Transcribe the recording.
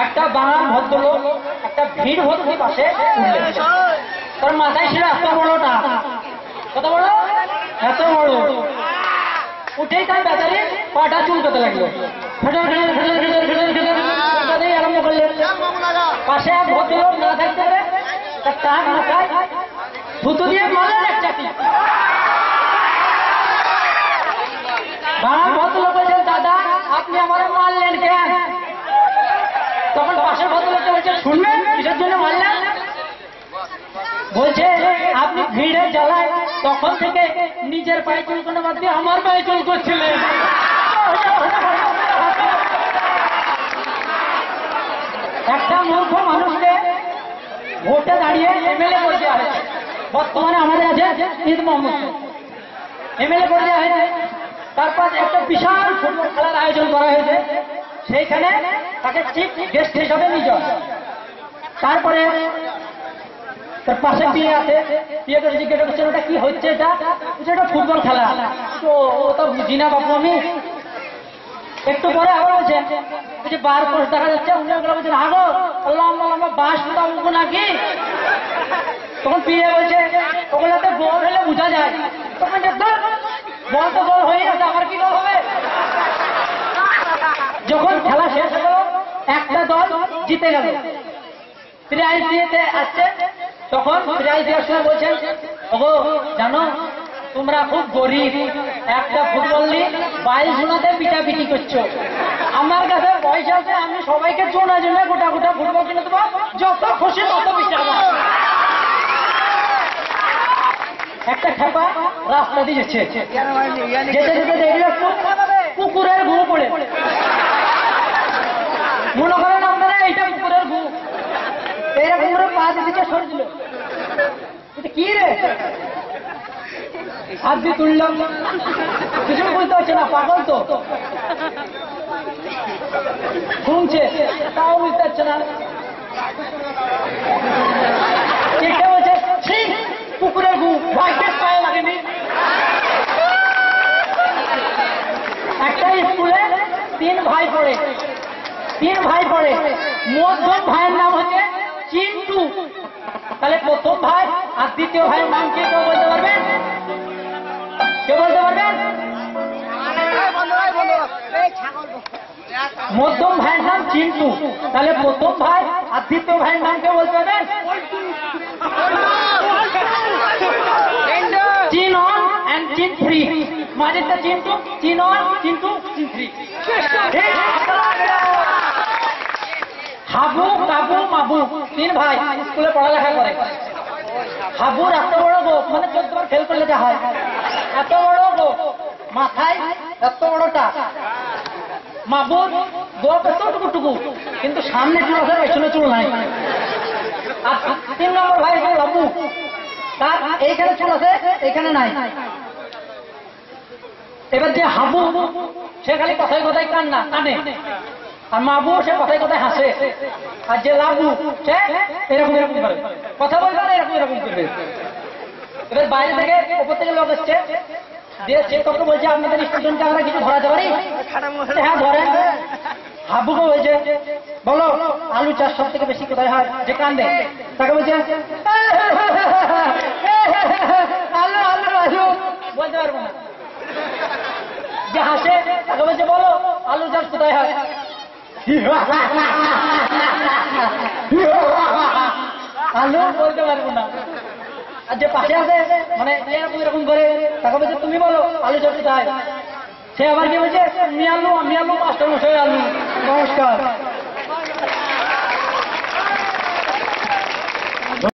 একটা বাঙাল ভদ্রলোক একটা ভিড় ভর্তি পাশে উঠলেন। তার মাথায় ছিল এত বড়টা, কত বড়, এত বড়। উঠেই তার বেচারি পাটা চুলকাতে লাগলো, আরম্ভ করলেন। পাশে এক ভদ্রলোক না থাকতে পারে তার মাথায় থুতু দিয়ে মারলেন এক চাটি। বাঙাল ভদ্রলোক বলছেন, দাদা আপনি আমার মারলেন কেন? তখন পাশের ভদ্রলোকটা বলছে, শুনবেন কিসের জন্য মারলেন? বলছে, আপনি ভিড়ে জ্বালায় তখন থেকে নিজের পায়ে চুলকানো বাদ দিয়ে আমার পায়ে চুল করছিলেন। একটা মূর্খ মানুষকে ভোটে দাঁড়িয়ে এমএলএ করে দেওয়া হয়েছে। বর্তমানে আমাদের আছে ঈদ মোহাম্মদ, এমএলএ করে দেওয়া হয়েছে। তারপর একটা বিশাল ফুটবল খেলার আয়োজন করা হয়েছে, সেইখানে তাকে চিফ গেস্ট হিসাবে নিয়ে যাওয়া। তারপরে তার পাশে বিয়ে আছে, বিয়েটা জিজ্ঞাসা করছেন ওটা কি হচ্ছে? এটা ফুটবল খেলা। তো ও তো বুঝি না বাপু আমি। একটু পরে আবার বলছেন যে বার পোস্ট দেখা যাচ্ছে, উনি বলছেন আগো লম্বা লম্বা বাঁশ উঠবো নাকি? তখন বিয়ে বলছে ওগুলোতে গোল হলে বোঝা যায়। তখন বল তো গোল হয়ে গেছে, আমার কি গোল হবে? যখন খেলা শেষ হলো একটা দল জিতে গেল, প্রাইজ দিতে আসছে। তখন প্রাইজ দেওয়ার সময় বলছেন, ওগো জানো তোমরা খুব গরিব, একটা ফুটবল নিয়ে 22 জনাতে পিটাপিটি করছো। আমার কাছে পয়সা আছে, আমি সবাইকে জোনা জোনা গোটা গোটা ফুটবল কিনে দেবো, যত খুশি তত পিটাবো। একটা খেপা রাস্তা দিয়ে যেতে যেতে দেখলে পুকুরের ঘু পড়ে। মনে করেন আপনারা এইটা পুকুরের ঘু, এইরকম করে পা দিতে সরে দিল। এটা কি রে? হাত দিয়ে তুললাম, কিছু বুঝতে পারছে না, পাগল তো শুনছে তাও বুঝতে পারছে না। এটা বলছে পুকুরের ঘু, ভাইকের পায়ে লাগেনি। একটা স্কুলে 3 ভাই পড়ে, 3 ভাই পড়ে। মধ্যম ভাইয়ের নাম হচ্ছে চিন্টু। তাহলে প্রথম ভাই আর দ্বিতীয় ভাইয়ের নাম কি কেউ বলতে পারবেন? কেউ বলতে পারবেন? মধ্যম ভাইয়ের নাম চিন্টু, তাহলে প্রথম ভাই আর দ্বিতীয় ভাইয়ের নাম কেউ বলতে পারবেন? চিন অন অ্যান্ড চিন ফ্রি। মাঝেরটা চিন্টু, চিন অন, চিন্টু, চিন ফ্রি। হাবু, কাবু, মাবু 3 ভাই স্কুলে পড়ালেখা করে। হাবুর এত বড় গো, মানে 14 বার ফেল করলে যা হয়, এত বড় গো, মাথায় এত বড়টা। মাবুর গোপ এতটুকু, কিন্তু সামনে চুল আছে, পেছনে চুল নাই। আর 3 নম্বর ভাই হল লাবু, তার এইখানে চুল আছে, এইখানে নাই। এবার যে হাবু সে খালি কথায় কথায় কানে, আর মাবু সে কথায় কথায় হাসে। আর যে লাবু সে এরকম এরকম করে কথা বলবে, এরকম এরকম করবে। এবার বাইরে থেকে উপর থেকে লোক এসছে, দিয়ে শিক্ষককে বলছে আপনাদের স্টুডেন্টকে আমরা কিছু ধরাতে পারি? হ্যাঁ ধরেন। হাবুকে বলছে বলো আলু চাষ সব থেকে বেশি কোথায় হয়? যে কান্দে তাকে বলছে আলু আলু আলু, বলতে পারবো না। যে হাসে তাকে বলছে বলো আলু চাষ কোথায় হয়? আলু বলতে পারবো না। আর যে পাশে আছে মানে এরকম এরকম করে তাকে বলছে তুমি বলো আলু চাষ কোথায়? সে আবার কি বলছে আমি আলু মাস্টার মশাই আলু। নমস্কার।